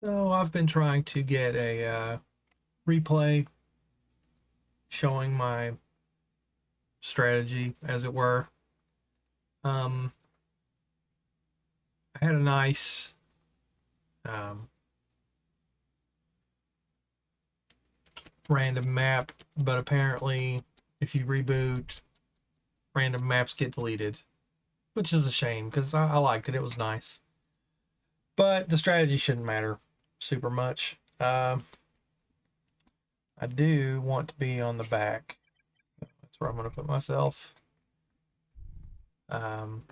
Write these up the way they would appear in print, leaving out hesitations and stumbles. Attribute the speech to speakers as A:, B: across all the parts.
A: So I've been trying to get a replay showing my strategy, as it were. Um, I had a nice um, random map, but apparently, if you reboot, random maps get deleted, which is a shame because I liked it. It was nice, but the strategy shouldn't matter super much. I do want to be on the back. That's where I'm going to put myself. Um,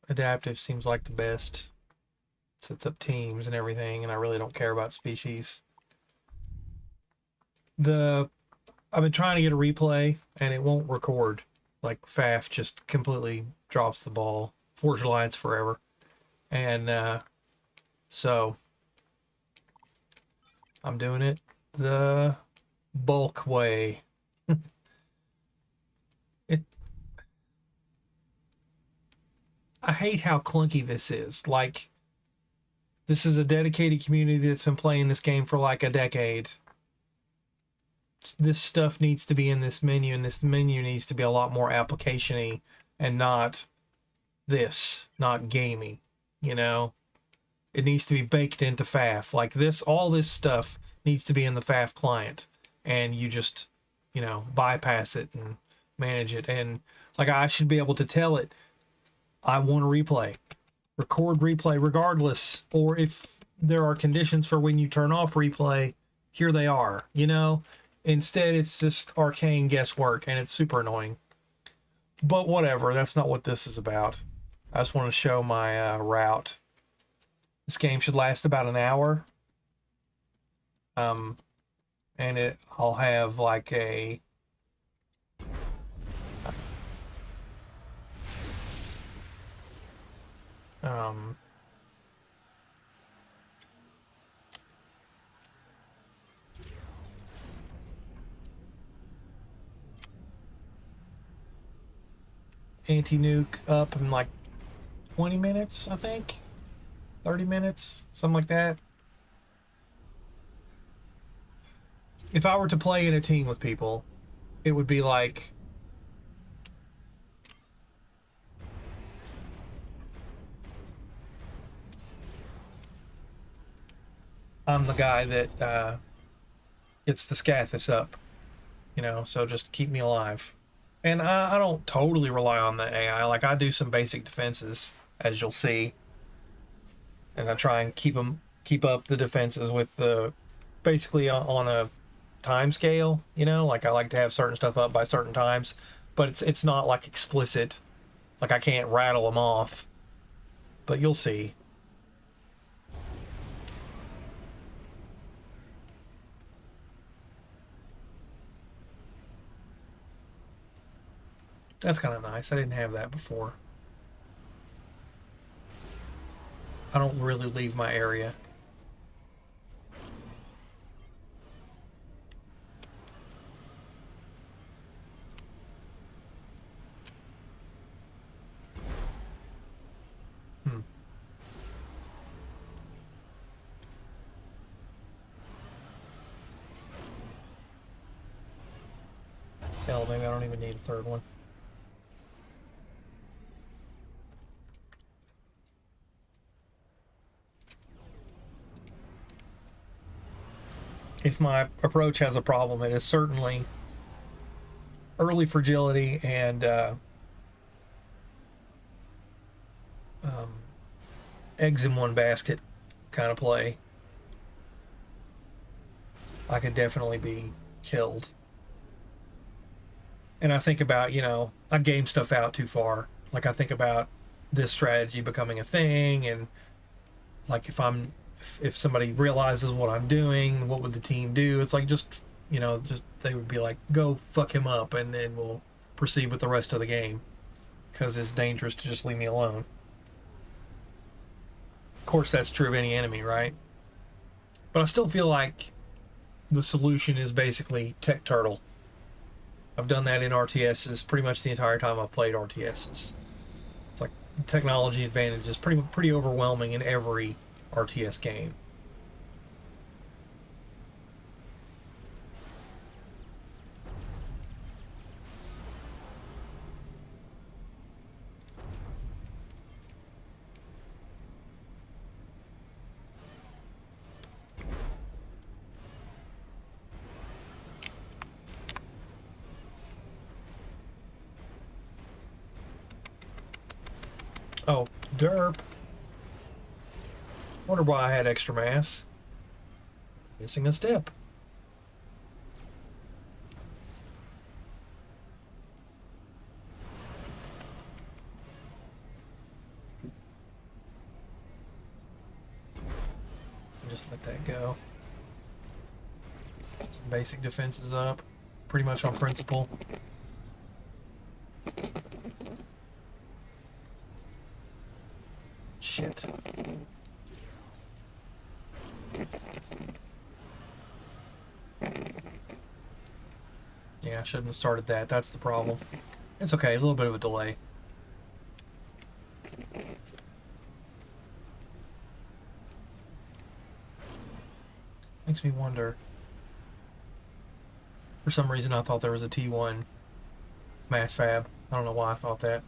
A: Adaptive seems like the best. Sets up teams and everything, and I really don't care about species. I've been trying to get a replay and it won't record. Like FAF just completely drops the ball. Forge Alliance forever. And so I'm doing it the bulk way. it I hate how clunky this is. Like, this is a dedicated community that's been playing this game for like a decade. This stuff needs to be in this menu, and this menu needs to be a lot more application-y and not this, not gamey, you know? It needs to be baked into FAF. Like this, all this stuff needs to be in the FAF client, and you just, bypass it and manage it. And like, I should be able to tell it, I want a replay, record replay regardless, or if there are conditions for when you turn off replay, here they are, Instead, it's just arcane guesswork, and it's super annoying. But whatever, that's not what this is about. I just want to show my route. This game should last about an hour. And I'll have like a um, anti-nuke up in like 20 minutes, I think. 30 minutes, something like that. If I were to play in a team with people, it would be like I'm the guy that gets the scathis up, so just keep me alive. And I don't totally rely on the AI. Like, I do some basic defenses, as you'll see, and I try and keep up the defenses with the basically on a time scale. Like, I like to have certain stuff up by certain times, but it's not like explicit. Like, I can't rattle them off, but you'll see. That's kind of nice. I didn't have that before. I don't really leave my area. Hell, maybe I don't even need a third one. If my approach has a problem, it is certainly early fragility and eggs in one basket kind of play. I could definitely be killed. And I think about, I game stuff out too far. Like, I think about this strategy becoming a thing, and like, if somebody realizes what I'm doing, what would the team do? It's like, just they would be like, go fuck him up, and then we'll proceed with the rest of the game, because it's dangerous to just leave me alone. Of course, that's true of any enemy, right? But I still feel like the solution is basically tech turtle. I've done that in RTSs pretty much the entire time I've played RTSs. It's like, technology advantage is pretty overwhelming in every RTS game. Oh, derp. Wonder why I had extra mass. Missing a step. Just let that go. Get some basic defenses up. Pretty much on principle. Shit. Yeah, I shouldn't have started that. That's the problem. It's okay, a little bit of a delay. Makes me wonder. For some reason I thought there was a T1 mass fab. I don't know why I thought that.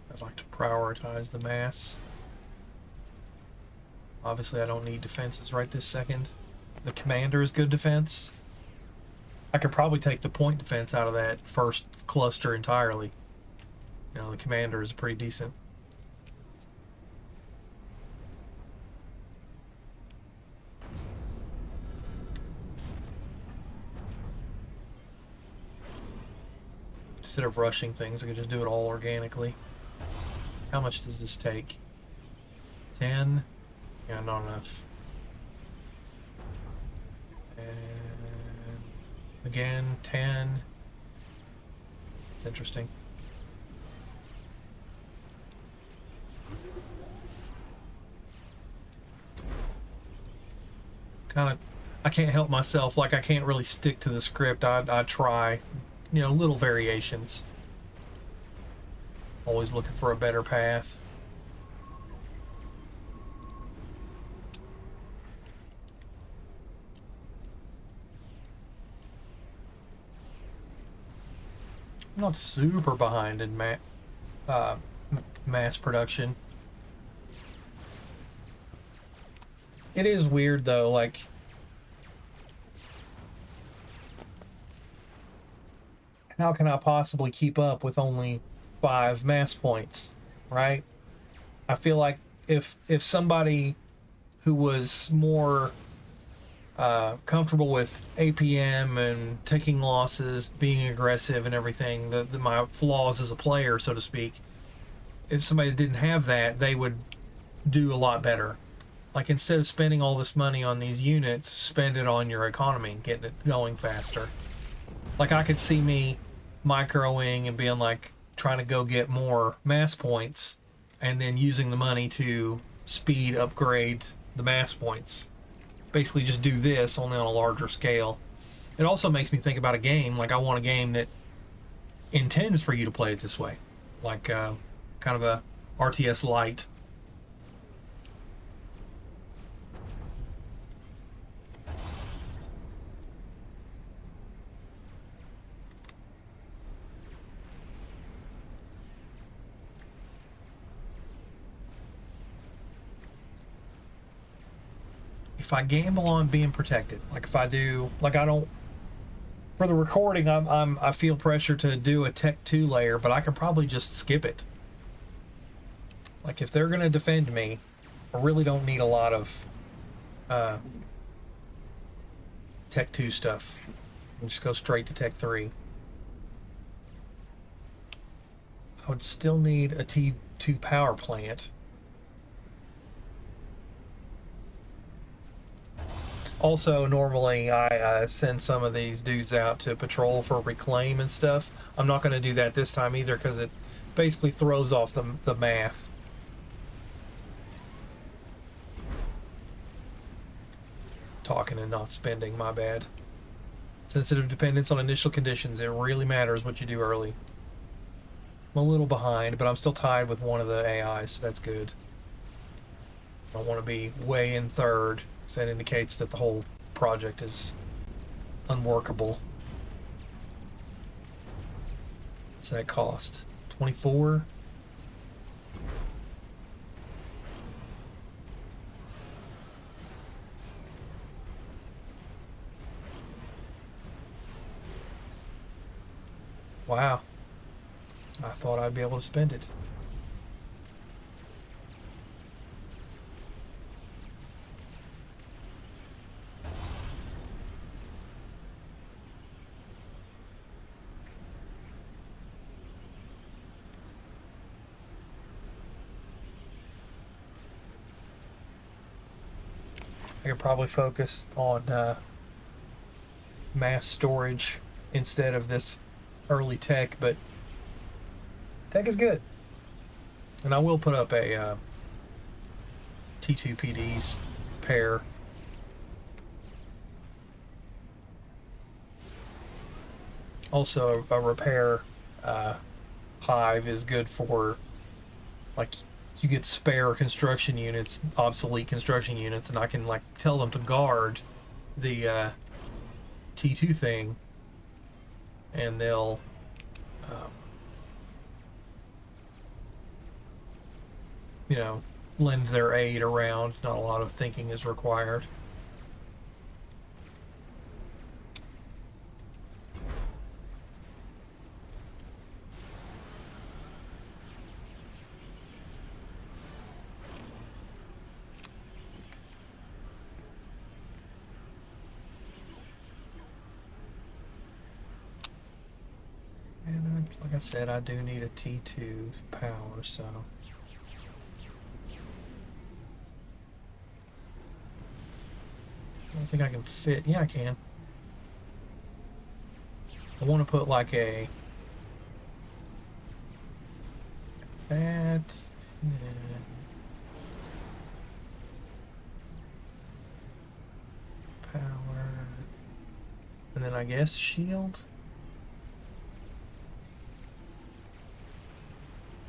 A: I'd like to prioritize the mass. Obviously I don't need defenses right this second. The commander is good defense. I could probably take the point defense out of that first cluster entirely. You know, the commander is pretty decent. Instead of rushing things, I could just do it all organically. How much does this take? 10? Yeah, not enough. And again, 10. It's interesting. Kind of, I can't help myself. Like, I can't really stick to the script. I try, you know, little variations. Always looking for a better path. I'm not super behind in mass production. It is weird though, like how can I possibly keep up with only 5 mass points, right? I feel like if somebody who was more comfortable with APM and taking losses, being aggressive and everything, my flaws as a player, so to speak, if somebody didn't have that, they would do a lot better. Like, instead of spending all this money on these units, spend it on your economy, getting it going faster. Like, I could see me microing and being like, trying to go get more mass points and then using the money to speed upgrade the mass points. Basically just do this only on a larger scale. It also makes me think about a game. Like, I want a game that intends for you to play it this way, like kind of a RTS light. If I gamble on being protected, like if I do, like I don't, for the recording, I feel pressure to do a Tech 2 layer, but I could probably just skip it. Like, if they're gonna defend me, I really don't need a lot of Tech 2 stuff. I'll just go straight to Tech 3. I would still need a T2 power plant. Also, normally I send some of these dudes out to patrol for reclaim and stuff. I'm not going to do that this time either because it basically throws off the math. talking and not spending. My bad. Sensitive dependence on initial conditions. It really matters what you do early. I'm a little behind, but I'm still tied with one of the AIs, so that's good. I don't want to be way in third, so that indicates that the whole project is unworkable. What's that cost? 24? Wow. I thought I'd be able to spend it. I could probably focus on mass storage instead of this early tech, but tech is good. And I will put up a T2PD's pair. Also, a repair hive is good for, like, you get spare construction units, obsolete construction units, and I can, like, tell them to guard the T2 thing, and they'll you know, lend their aid around. Not a lot of thinking is required. And like I said, I do need a T2 power, so I don't think I can fit. Yeah, I can. I want to put like a that, and then power, and then I guess shield.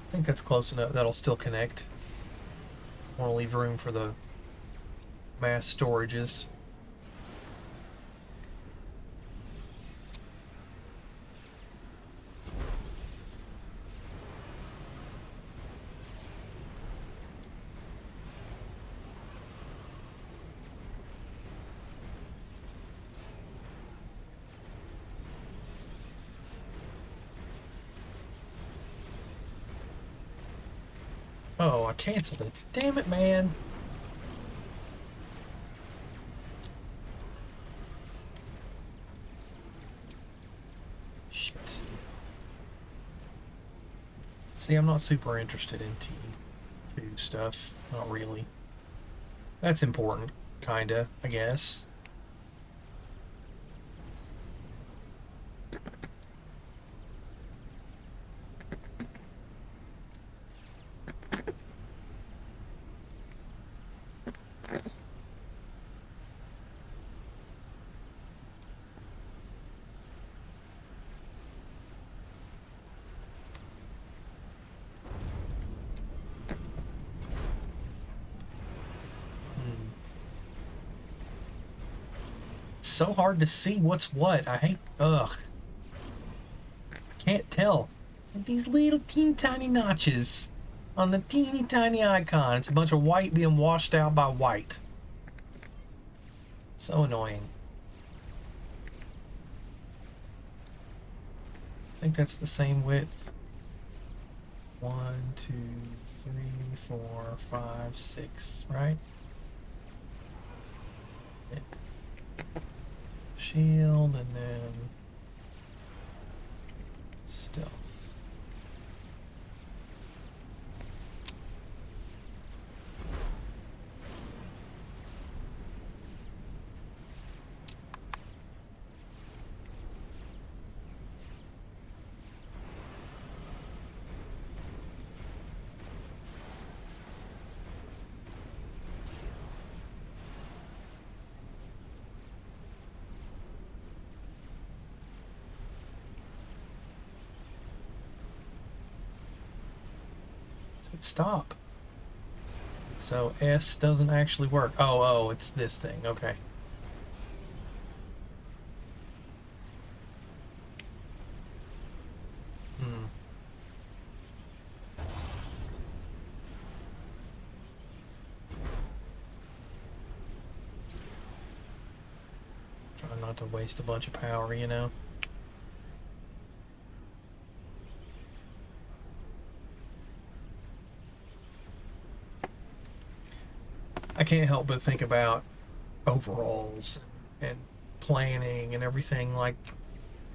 A: I think that's close enough. That'll still connect. I want to leave room for the mass storages. Oh, I canceled it. Damn it, man. Shit. See, I'm not super interested in T2 stuff. Not really. That's important, kinda, I guess. So hard to see what's what. I hate. Ugh. Can't tell. It's like these little teeny tiny notches on the teeny tiny icon. It's a bunch of white being washed out by white. So annoying. I think that's the same width. 1, 2, 3, 4, 5, 6, right? Yeah. Shield and then stealth. Hit stop. So S doesn't actually work. Oh, it's this thing. Okay. Trying not to waste a bunch of power, you know? I can't help but think about overalls and planning and everything. Like,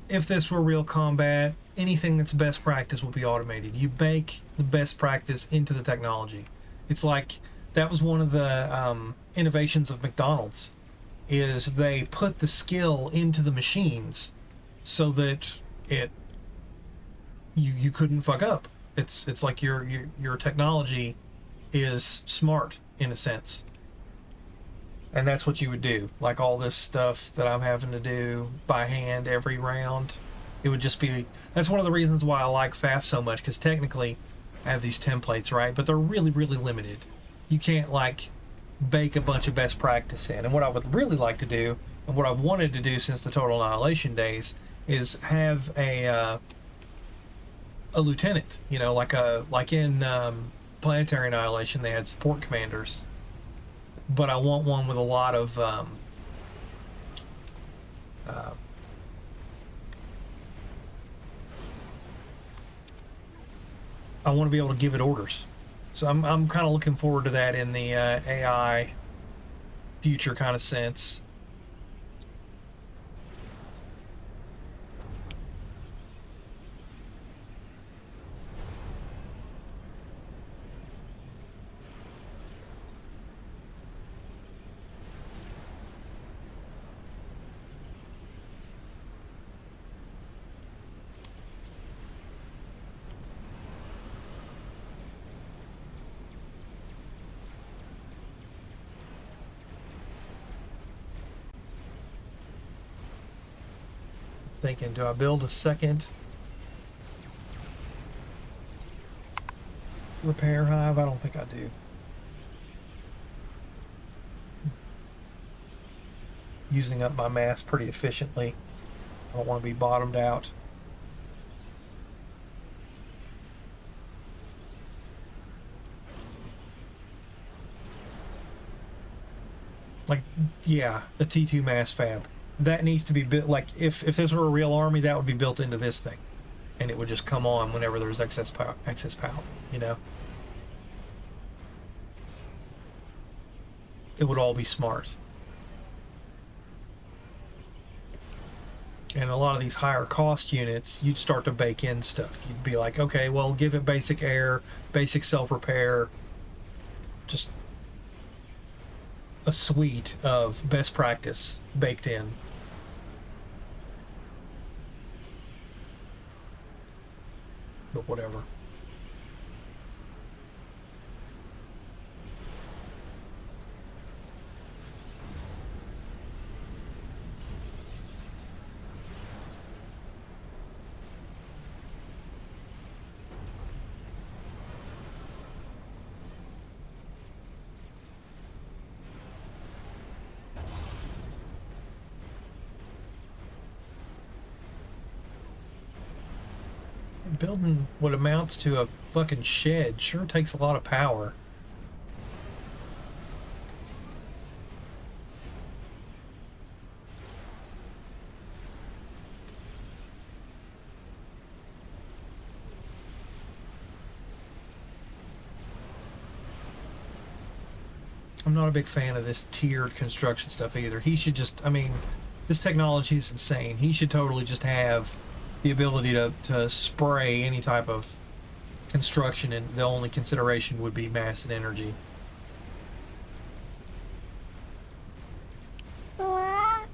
A: if this were real combat, anything that's best practice would be automated. You bake the best practice into the technology. It's like that was one of the innovations of McDonald's, is they put the skill into the machines so that you couldn't fuck up. It's like your technology is smart in a sense. And that's what you would do. Like all this stuff that I'm having to do by hand every round, it would just be... That's one of the reasons why I like FAF so much, because technically I have these templates, right? But they're really, really limited. You can't, like, bake a bunch of best practice in. And what I would really like to do, and what I've wanted to do since the Total Annihilation days, is have a lieutenant. You know, like in Planetary Annihilation, they had support commanders. But I want one with a lot of I want to be able to give it orders. So I'm kind of looking forward to that in the AI future kind of sense. Thinking, do I build a second repair hive? I don't think I do. Using up my mass pretty efficiently. I don't want to be bottomed out. Like, yeah, the T2 mass fab. That needs to be built. Like, if this were a real army, that would be built into this thing, and it would just come on whenever there's excess power. You know, it would all be smart. And a lot of these higher cost units, you'd start to bake in stuff. You'd be like, okay, well, give it basic air, basic self repair, just a suite of best practice baked in. But whatever. Building what amounts to a fucking shed sure takes a lot of power. I'm not a big fan of this tiered construction stuff either. He should just, I mean, this technology is insane. He should totally just have the ability to spray any type of construction, and the only consideration would be mass and energy.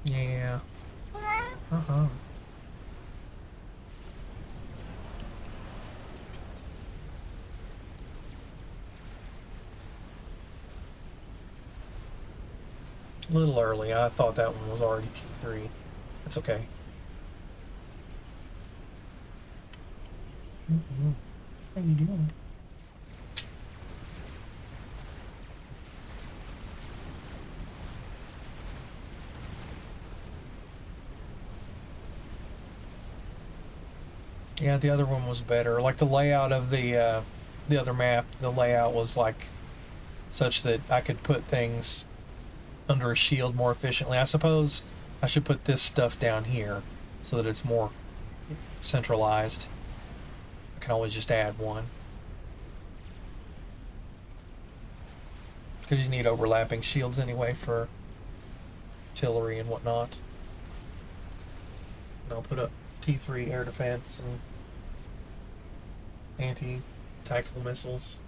A: Yeah. Uh-huh. A little early. I thought that one was already T3. That's okay. How you doing? Yeah, the other one was better. Like the layout of the other map, the layout was like such that I could put things under a shield more efficiently. I suppose I should put this stuff down here so that it's more centralized. I can always just add one. Because you need overlapping shields anyway for artillery and whatnot. And I'll put up T3 air defense and anti-tactical missiles.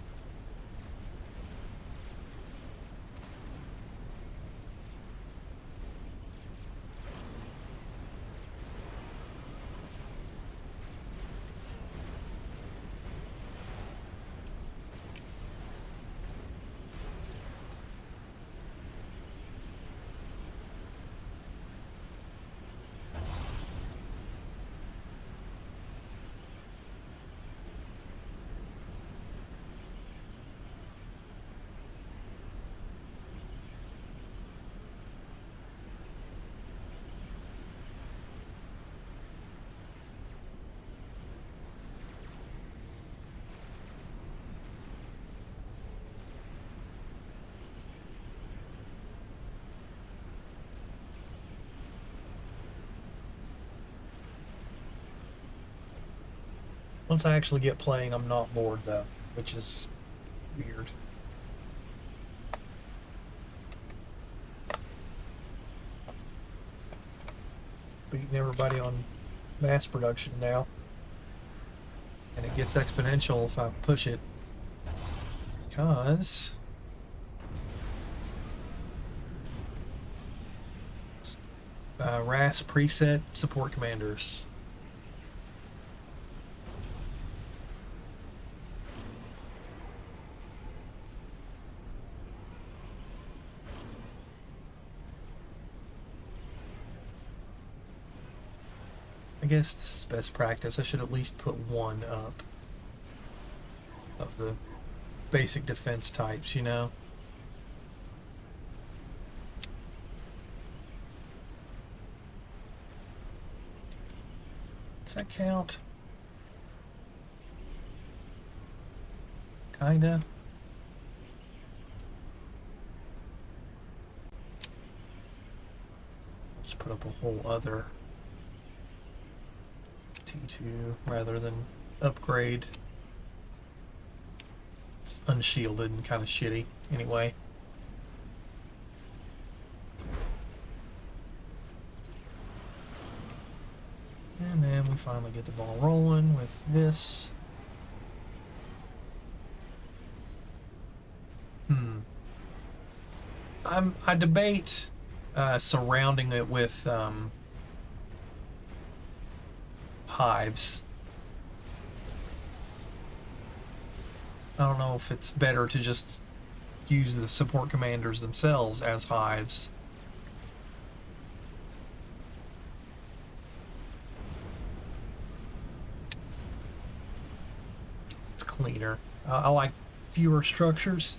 A: Once I actually get playing, I'm not bored though, which is weird. Beating everybody on mass production now. And it gets exponential if I push it. Because RAS preset support commanders. I guess this is best practice. I should at least put one up of the basic defense types, you know? Does that count? Kinda. Just put up a whole other T2 rather than upgrade. It's unshielded and kind of shitty anyway. And then we finally get the ball rolling with this. I debate surrounding it with hives. I don't know if it's better to just use the support commanders themselves as hives. It's cleaner. I like fewer structures.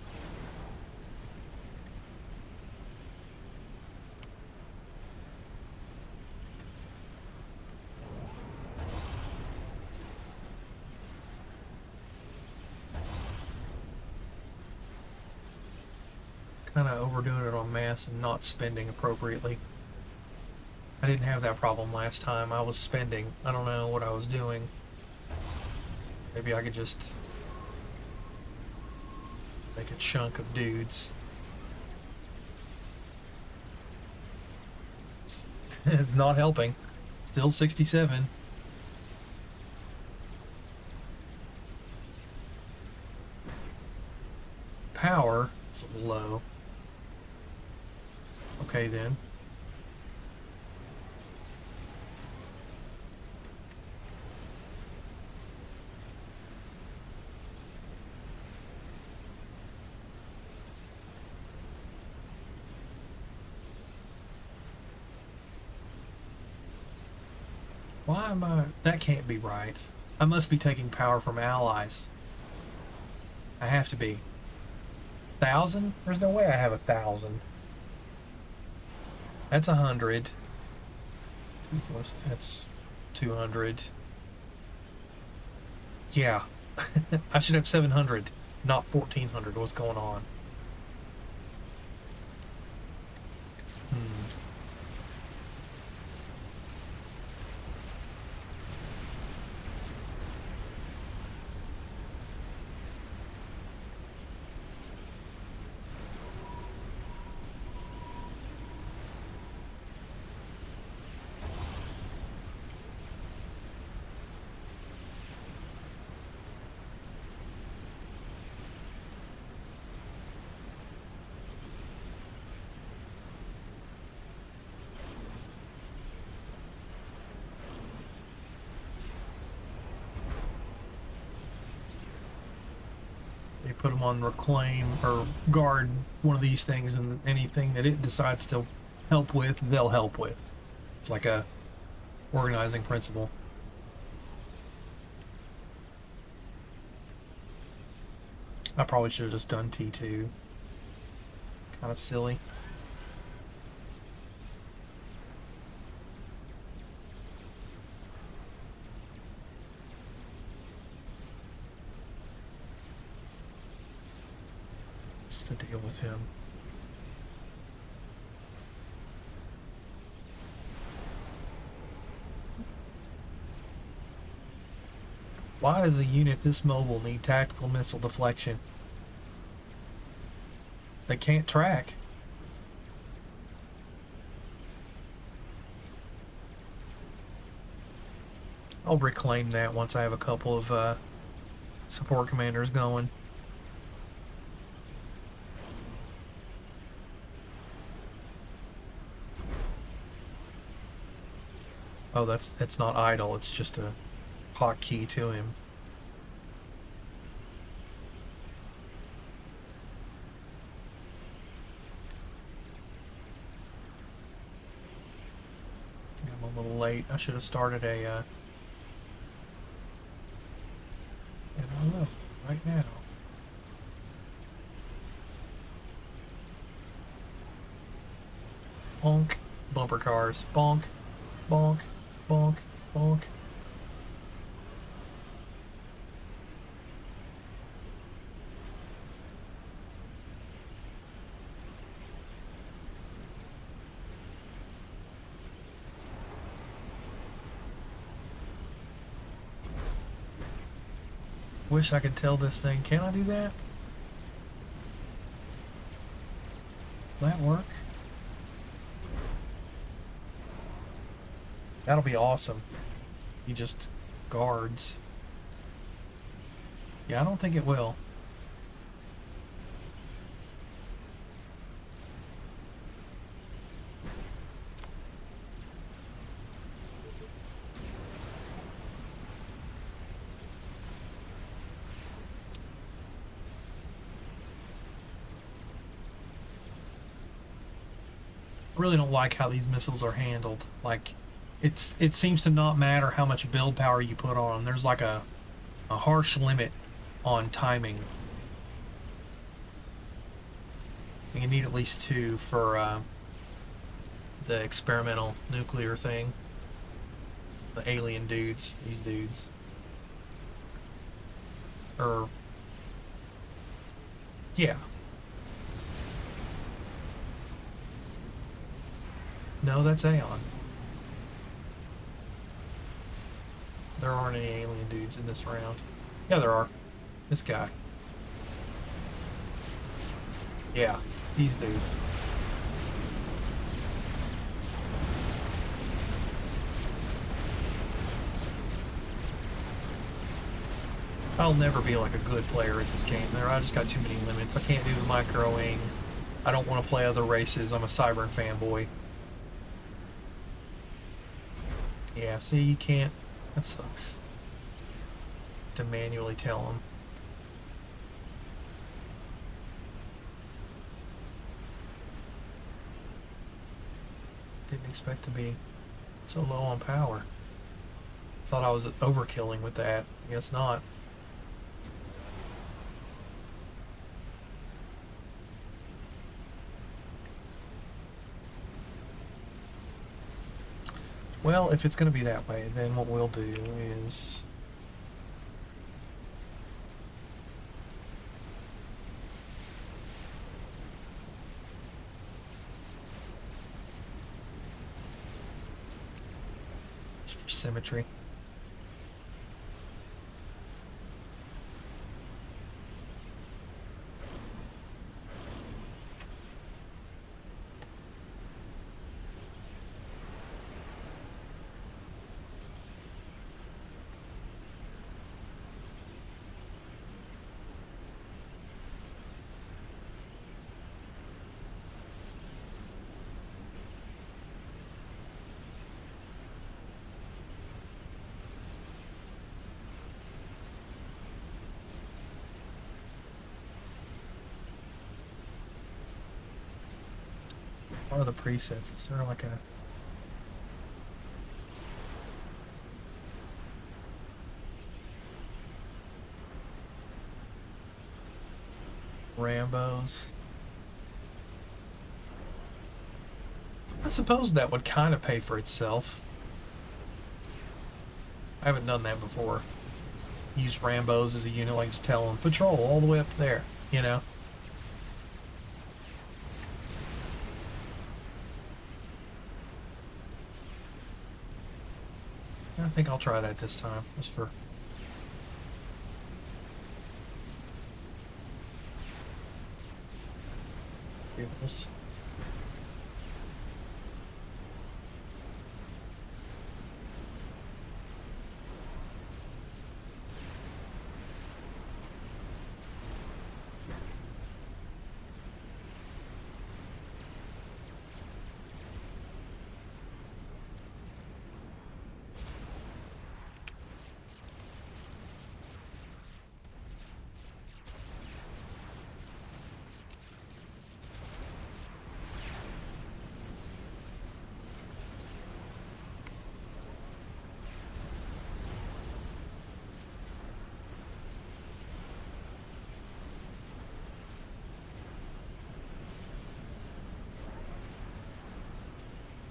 A: Kind of overdoing it on mass and not spending appropriately. I didn't have that problem last time. I was spending. I don't know what I was doing. Maybe I could just make a chunk of dudes. It's not helping. Still 67. Power is a little low. Okay then. Why am I... That can't be right. I must be taking power from allies. I have to be. 1,000? There's no way I have 1,000. That's 100. That's 200. Yeah. I should have 700, not 1400. What's going on? Hmm. They put them on reclaim or guard one of these things, and anything that it decides to help with, they'll help with. It's like a organizing principle. I probably should have just done T2. Kind of silly. Just to deal with him. Why does a unit this mobile need tactical missile deflection? They can't track. I'll reclaim that once I have a couple of support commanders going. Oh, that's not idle. It's just a hotkey to him. I'm a little late. I should have started a. I don't know. Right now. Bonk. Bumper cars. Bonk. Bonk. Bonk. Bonk. Wish I could tell this thing. Can I do that? Will that work? That'll be awesome. He just guards. Yeah, I don't think it will. I really don't like how these missiles are handled. Like, it seems to not matter how much build power you put on them. There's like a harsh limit on timing. You need at least 2 for the experimental nuclear thing. The alien dudes, these dudes. Yeah. No, that's Aeon. There aren't any alien dudes in this round. Yeah, there are. This guy. Yeah, these dudes. I'll never be like a good player at this game. I just got too many limits. I can't do the microing. I don't want to play other races. I'm a Cybern fanboy. Yeah, see, you can't. That sucks. To manually tell them. Didn't expect to be so low on power. Thought I was overkilling with that. I guess not. Well, if it's going to be that way, then what we'll do is just for symmetry. What are the presets? Is there like a Rambos? I suppose that would kind of pay for itself. I haven't done that before. Use Rambos as a unit, like just tell them patrol all the way up to there, you know? I think I'll try that this time, just for giggles.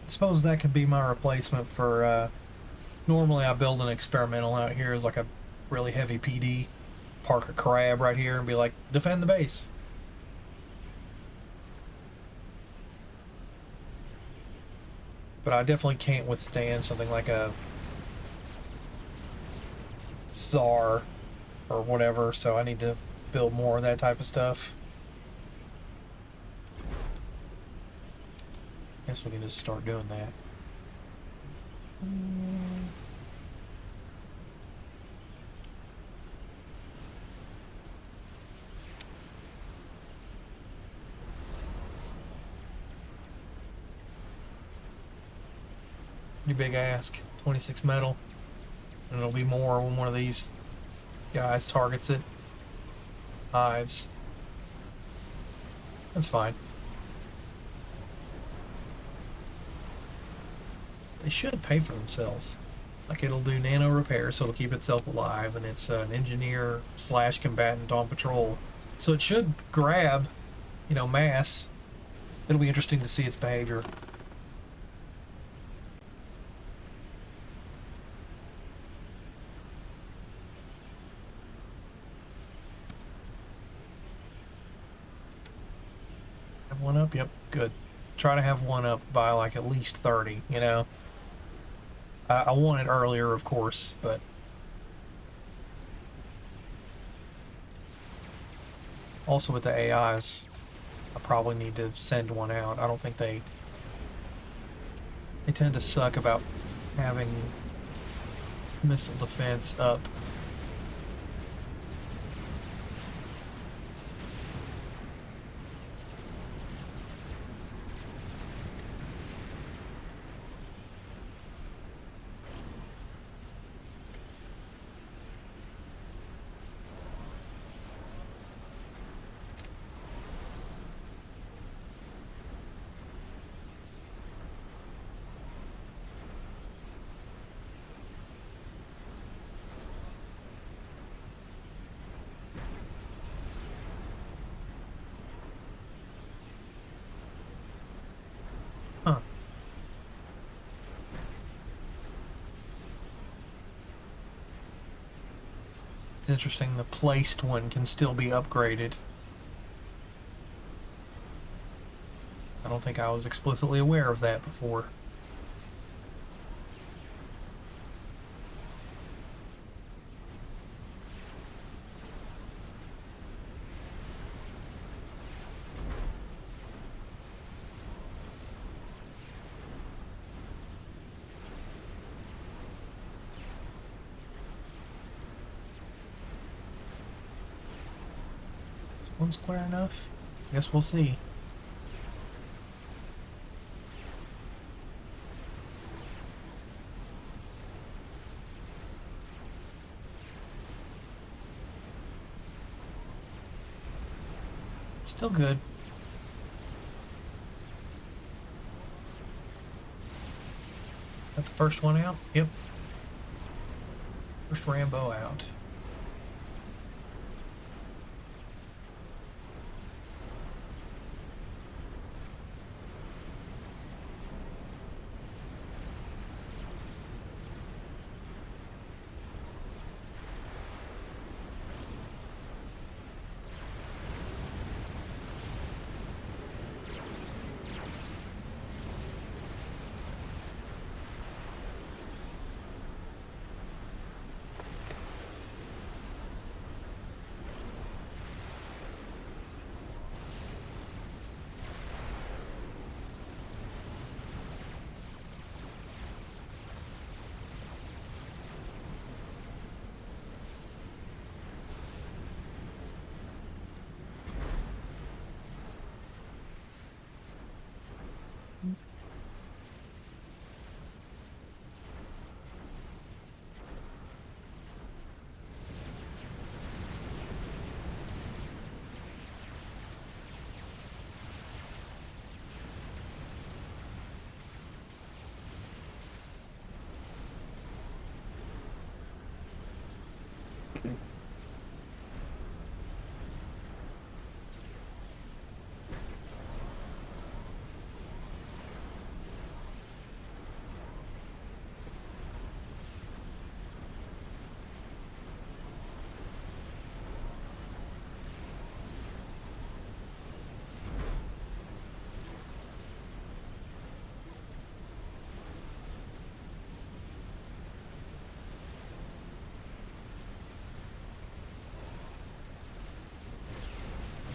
A: I suppose that could be my replacement for, normally I build an experimental out here as like a really heavy PD, park a crab right here and be like, defend the base. But I definitely can't withstand something like a Czar or whatever, so I need to build more of that type of stuff. Guess we can just start doing that. Pretty big ask. 26 metal. And it'll be more when one of these guys targets it. Hives. That's fine. They should pay for themselves. Like it'll do nano repair, so it'll keep itself alive, and it's an engineer slash combatant on patrol. So it should grab, you know, mass. It'll be interesting to see its behavior. Have one up? Yep, good. Try to have one up by like at least 30, you know? I want it earlier, of course, but also with the AIs, I probably need to send one out. I don't think they tend to suck about having missile defense up. Huh. It's interesting, the placed one can still be upgraded. I don't think I was explicitly aware of that before. One square enough? Guess we'll see. Still good. Got the first one out? Yep. First Rambo out.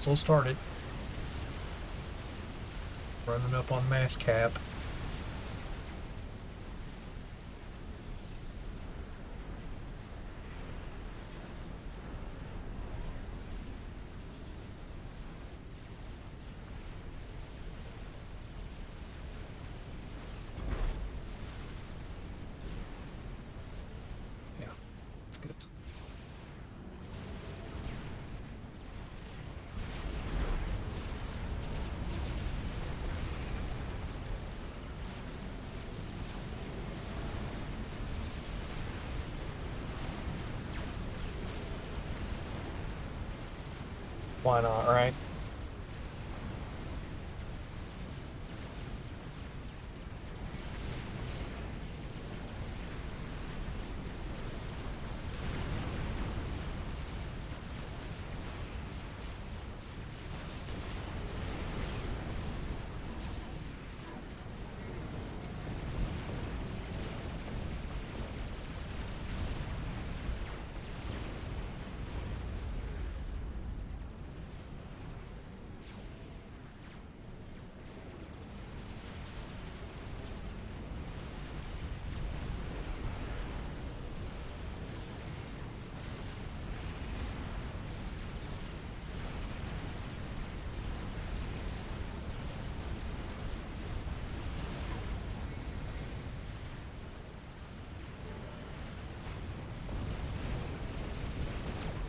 A: So we'll start it. Running up on mass cap. Yeah, that's good. Why not, right?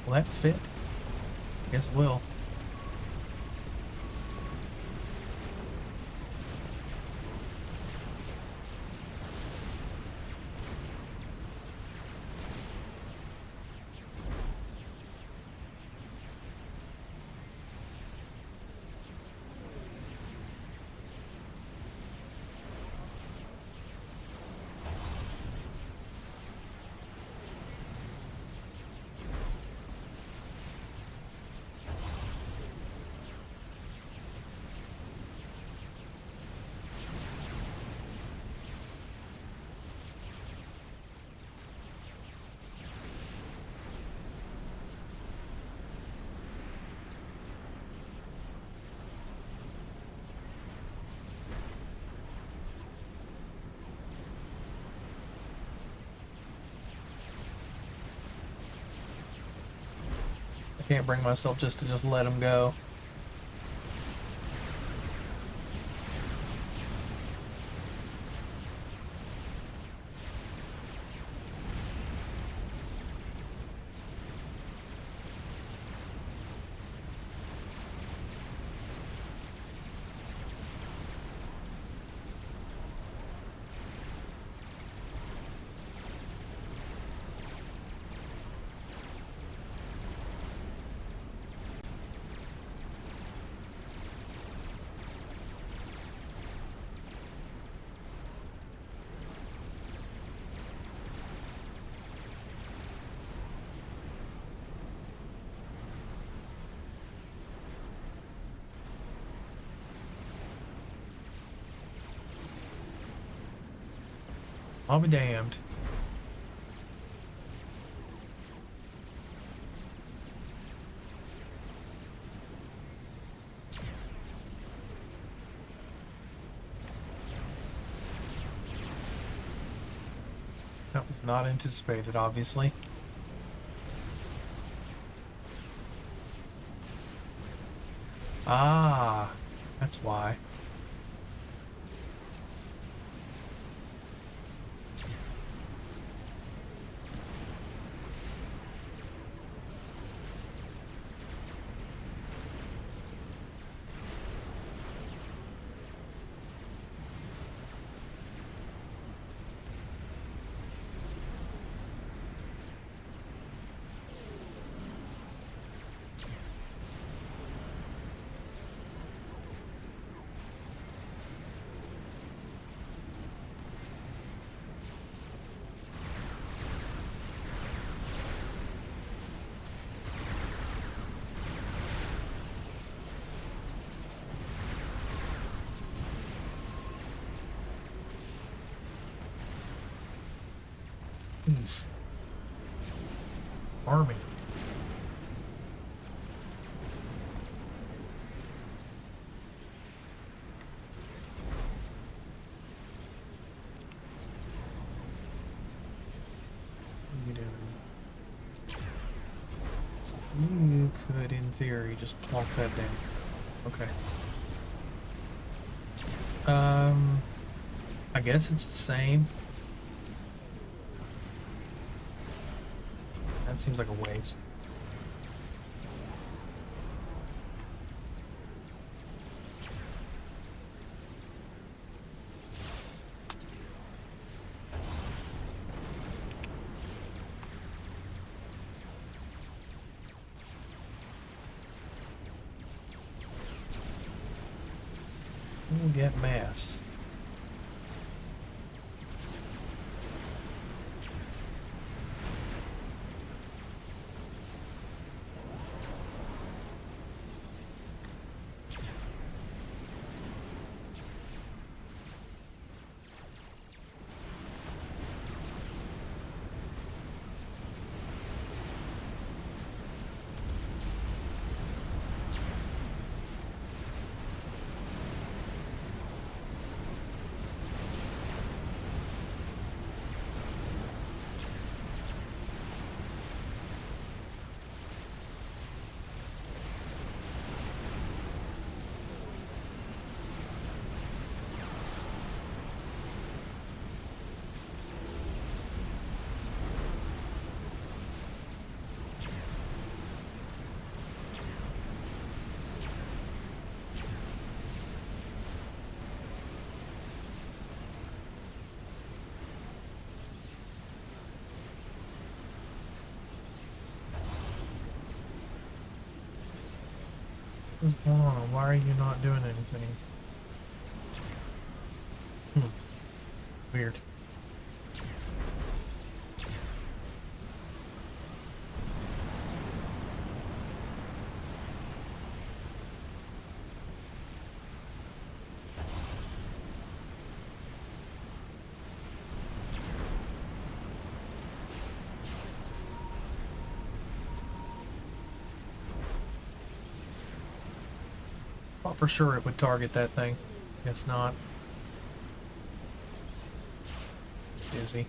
A: Will that fit? I guess it will. Can't bring myself just to just let him go. I'll be damned. That was not anticipated, obviously. Ah, that's why. Jeez. Army. What are you doing? So you could, in theory, just plonk that down. Okay. I guess it's the same. That seems like a waste. We'll get mass. What's going on? Why are you not doing anything? Weird. Thought for sure it would target that thing. Guess not. Busy.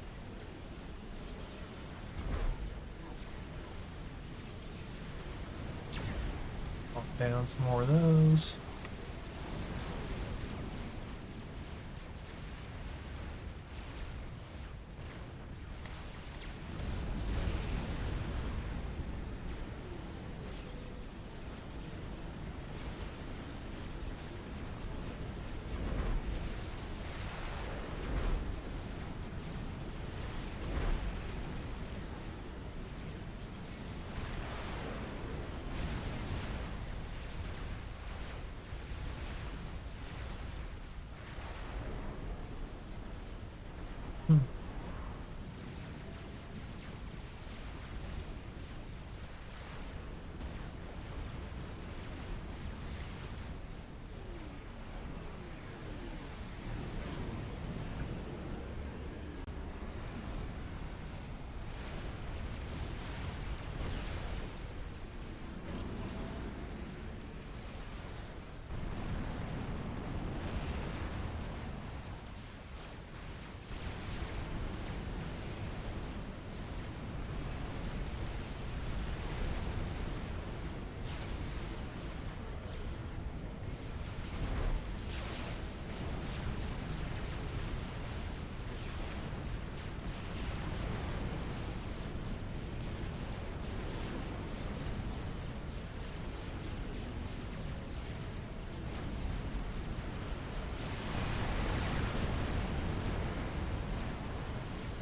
A: Down some more of those.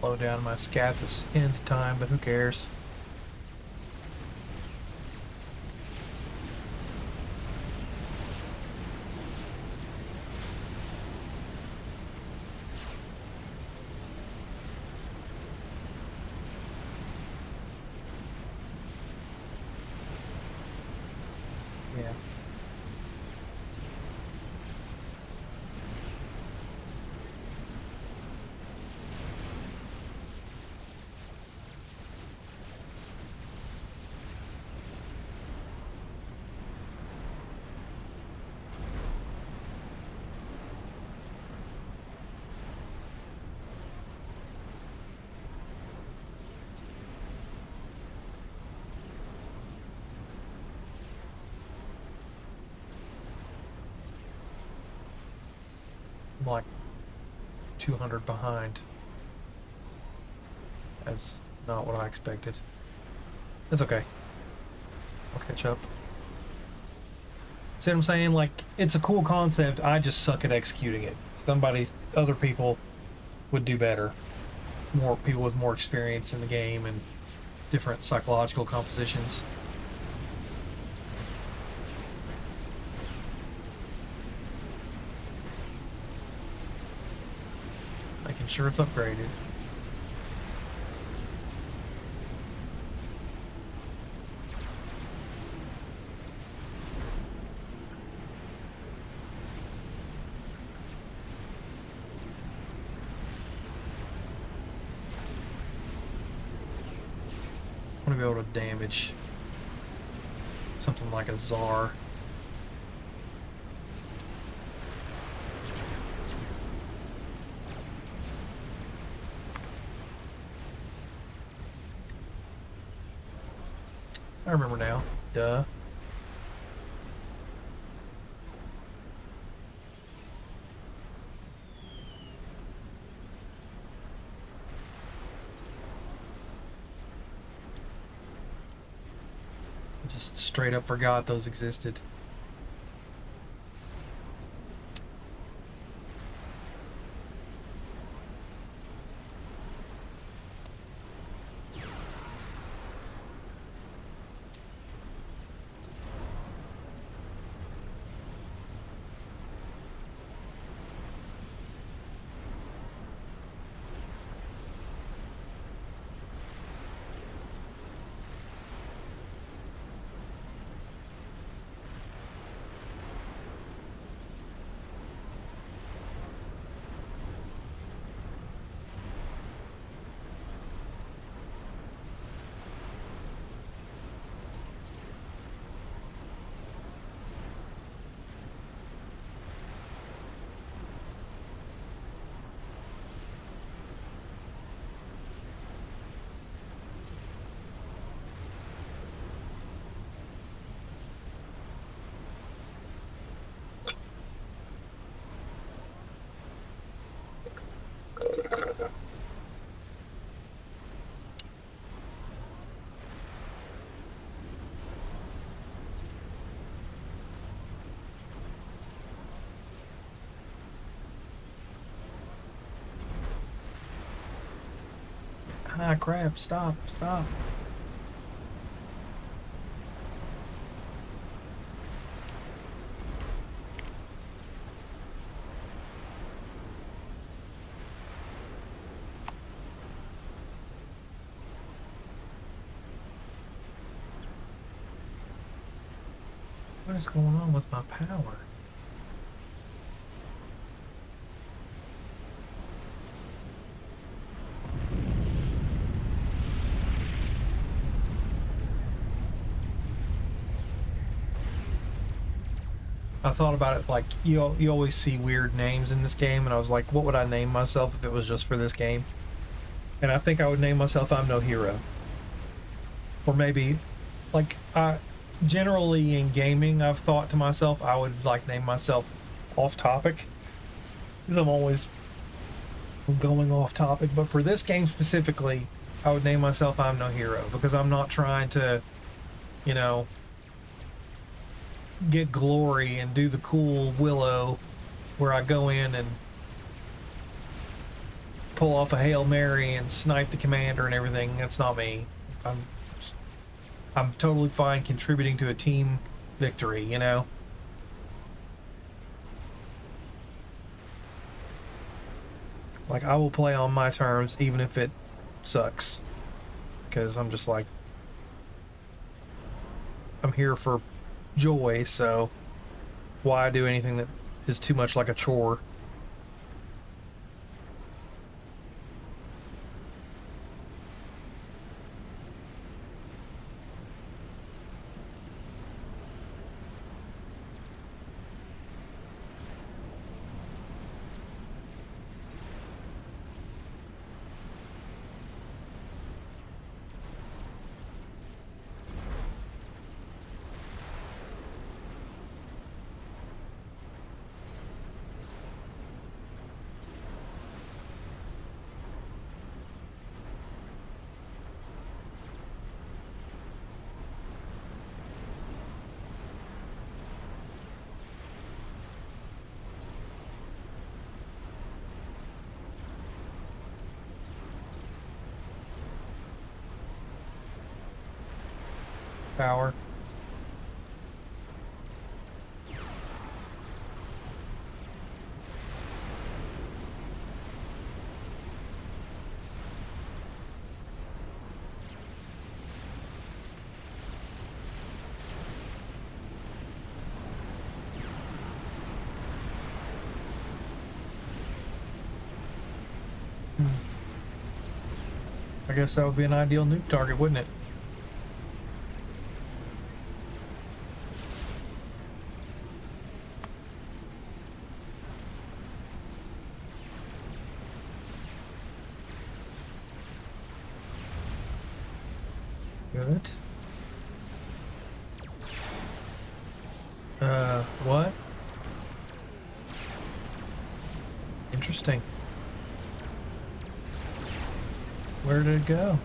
A: Slow down my scathis end time, but who cares? Yeah. I'm like 200 behind. That's not what I expected. That's okay. I'll catch up. See what I'm saying? Like, it's a cool concept. I just suck at executing it. Other people would do better. More people with more experience in the game and different psychological compositions. Making sure it's upgraded. I want to be able to damage something like a Tsar. I remember now. Duh. I just straight up forgot those existed. Ah, crap. Stop. Stop. What is going on with my power? I thought about it like you always see weird names in this game, and I was like, what would I name myself if it was just for this game? And I think I would name myself I'm No Hero. Or maybe, like, I generally in gaming, I've thought to myself I would like name myself Off Topic, because I'm always going off topic. But for this game specifically, I would name myself I'm No Hero, because I'm not trying to, you know, get glory and do the cool Willow where I go in and pull off a Hail Mary and snipe the commander and everything. That's not me. I'm totally fine contributing to a team victory, you know? Like, I will play on my terms even if it sucks. Because I'm just like, I'm here for joy, so why do anything that is too much like a chore? Power. I guess that would be an ideal nuke target, wouldn't it? Good. What? Interesting. Where did it go?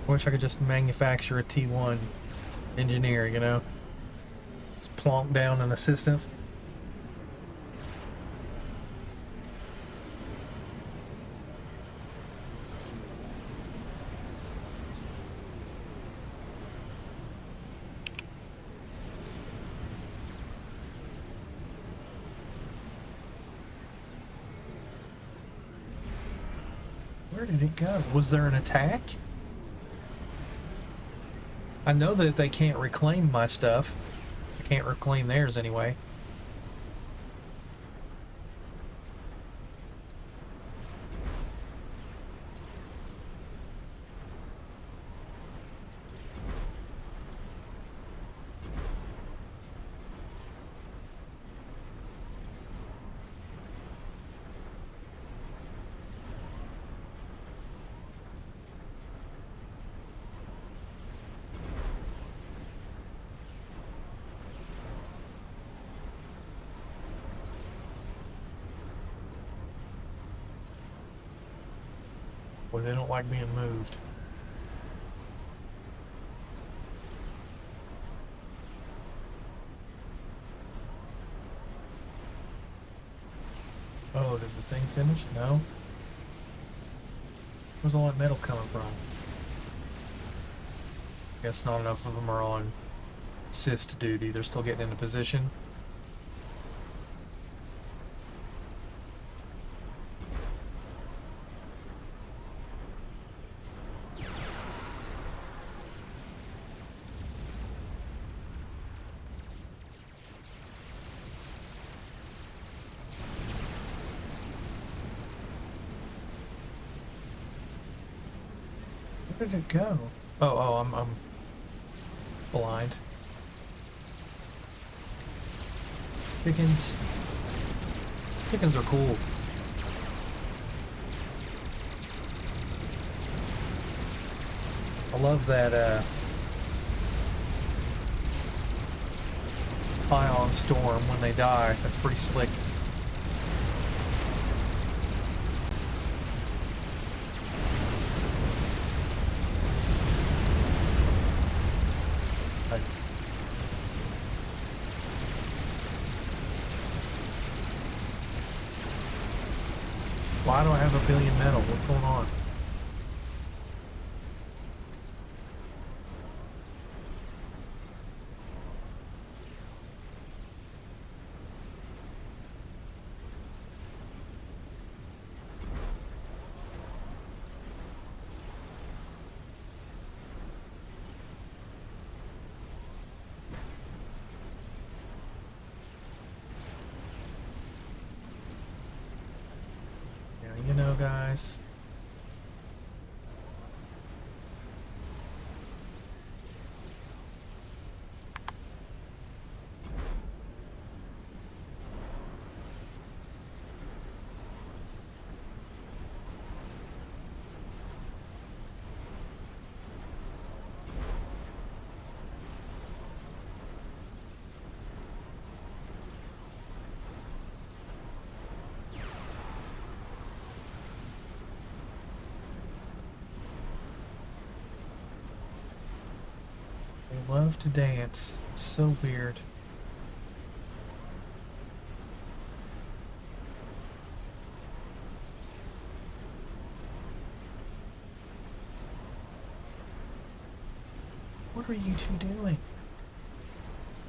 A: I wish I could just manufacture a T1 engineer, you know? Just plonk down an assistant. Where did it go? Was there an attack? I know that they can't reclaim my stuff. I can't reclaim theirs anyway. Boy, they don't like being moved. Oh, did the thing finish? No. Where's all that metal coming from? Guess not enough of them are on assist duty. They're still getting into position. Where did it go? Oh, I'm blind. Chickens. Chickens are cool. I love that ion storm when they die. That's pretty slick. Why do I have a billion metal? What's going on? You know, guys. They love to dance. It's so weird. What are you two doing?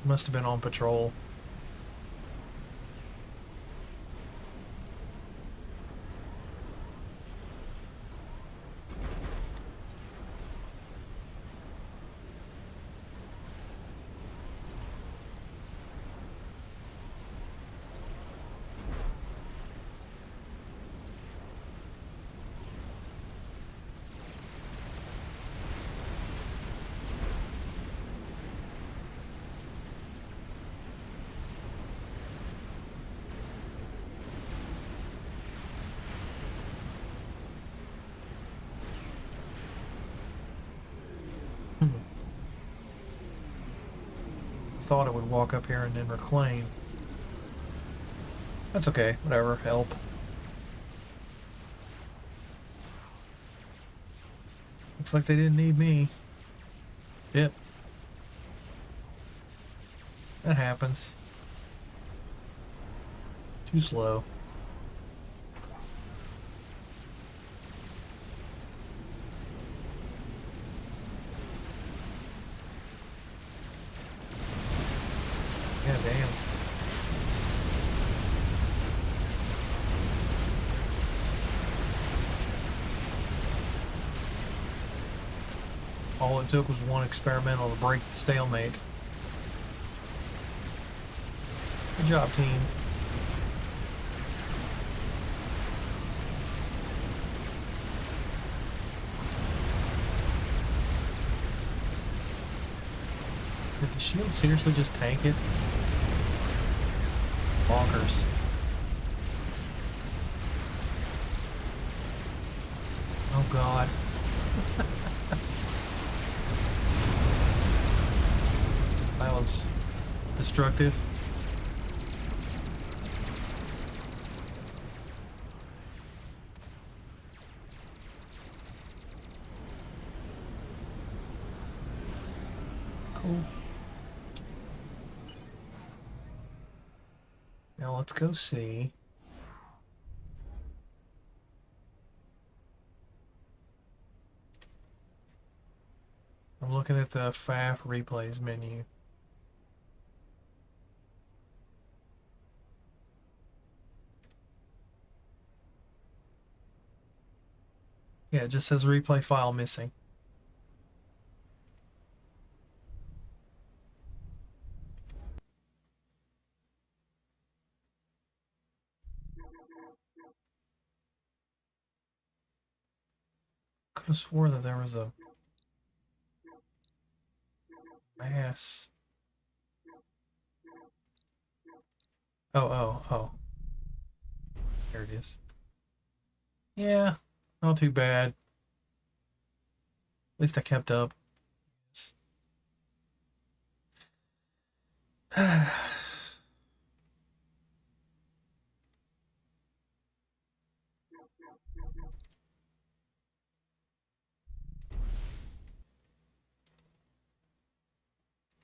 A: Must have been on patrol. Thought it would walk up here and then reclaim. That's okay, whatever, help. Looks like they didn't need me. Yep. That happens. Too slow. Yeah, damn. All it took was one experimental to break the stalemate. Good job, team. Did the shield seriously just tank it? Bonkers. Oh god. That was destructive. Cool. Now let's go see. I'm looking at the FAF replays menu. Yeah, it just says replay file missing. Could have swore that there was a mass. Oh. There it is. Yeah, not too bad. At least I kept up.